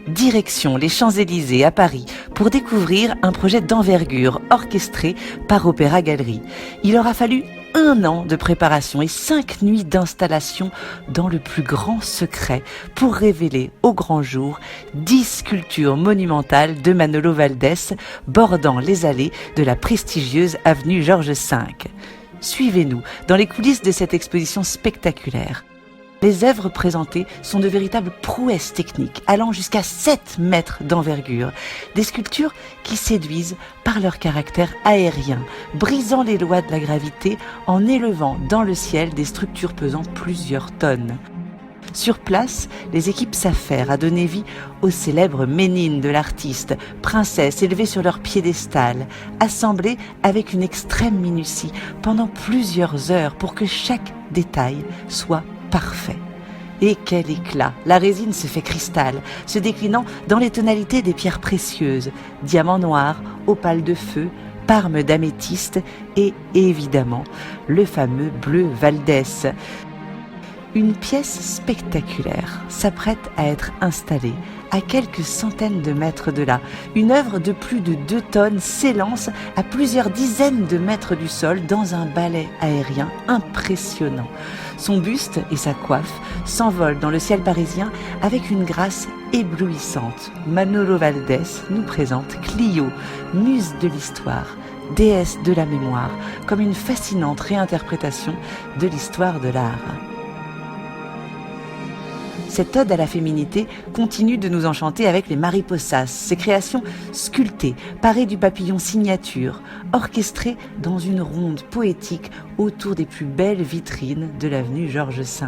Direction les Champs-Élysées à Paris pour découvrir un projet d'envergure orchestré par Opéra Galerie. Il aura fallu 1 an de préparation et 5 nuits d'installation dans le plus grand secret pour révéler au grand jour 10 sculptures monumentales de Manolo Valdés bordant les allées de la prestigieuse avenue Georges V. Suivez-nous dans les coulisses de cette exposition spectaculaire. Les œuvres présentées sont de véritables prouesses techniques, allant jusqu'à 7 mètres d'envergure. Des sculptures qui séduisent par leur caractère aérien, brisant les lois de la gravité en élevant dans le ciel des structures pesant plusieurs tonnes. Sur place, les équipes s'affairent à donner vie aux célèbres Ménines de l'artiste, princesses élevées sur leur piédestal, assemblées avec une extrême minutie pendant plusieurs heures pour que chaque détail soit parfait. Et quel éclat! La résine se fait cristal, se déclinant dans les tonalités des pierres précieuses, diamants noirs, opales de feu, parmes d'améthyste et évidemment le fameux bleu Valdés. Une pièce spectaculaire s'apprête à être installée à quelques centaines de mètres de là. Une œuvre de plus de 2 tonnes s'élance à plusieurs dizaines de mètres du sol dans un ballet aérien impressionnant. Son buste et sa coiffe s'envolent dans le ciel parisien avec une grâce éblouissante. Manolo Valdés nous présente Clio, muse de l'histoire, déesse de la mémoire, comme une fascinante réinterprétation de l'histoire de l'art. Cette ode à la féminité continue de nous enchanter avec les Mariposas, ces créations sculptées, parées du papillon signature, orchestrées dans une ronde poétique autour des plus belles vitrines de l'avenue Georges V.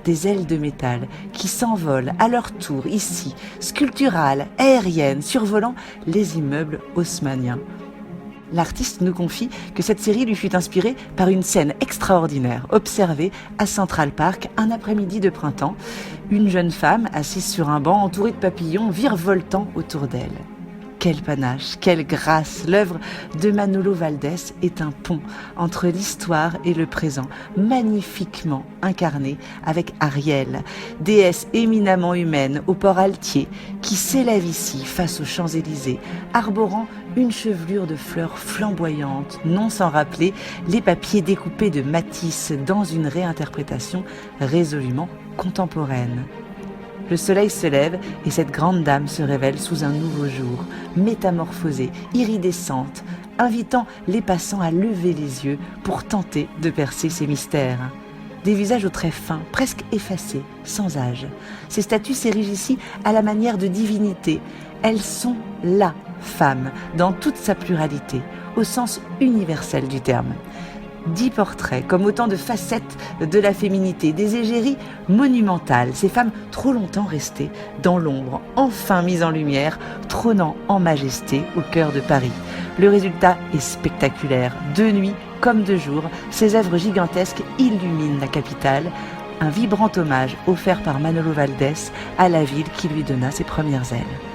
Des ailes de métal qui s'envolent à leur tour ici, sculpturales, aériennes, survolant les immeubles haussmanniens. L'artiste nous confie que cette série lui fut inspirée par une scène extraordinaire observée à Central Park un après-midi de printemps. Une jeune femme assise sur un banc entourée de papillons virevoltant autour d'elle. Quel panache, quelle grâce! L'œuvre de Manolo Valdés est un pont entre l'histoire et le présent, magnifiquement incarné avec Ariel, déesse éminemment humaine au port altier, qui s'élève ici face aux Champs-Élysées, arborant une chevelure de fleurs flamboyantes, non sans rappeler les papiers découpés de Matisse dans une réinterprétation résolument contemporaine. Le soleil se lève et cette grande dame se révèle sous un nouveau jour, métamorphosée, iridescente, invitant les passants à lever les yeux pour tenter de percer ses mystères. Des visages aux traits fins, presque effacés, sans âge. Ces statues s'érigent ici à la manière de divinités. Elles sont la femme, dans toute sa pluralité, au sens universel du terme. 10 portraits, comme autant de facettes de la féminité, des égéries monumentales, ces femmes trop longtemps restées dans l'ombre, enfin mises en lumière, trônant en majesté au cœur de Paris. Le résultat est spectaculaire. De nuit comme de jour, ces œuvres gigantesques illuminent la capitale, un vibrant hommage offert par Manolo Valdés à la ville qui lui donna ses premières ailes.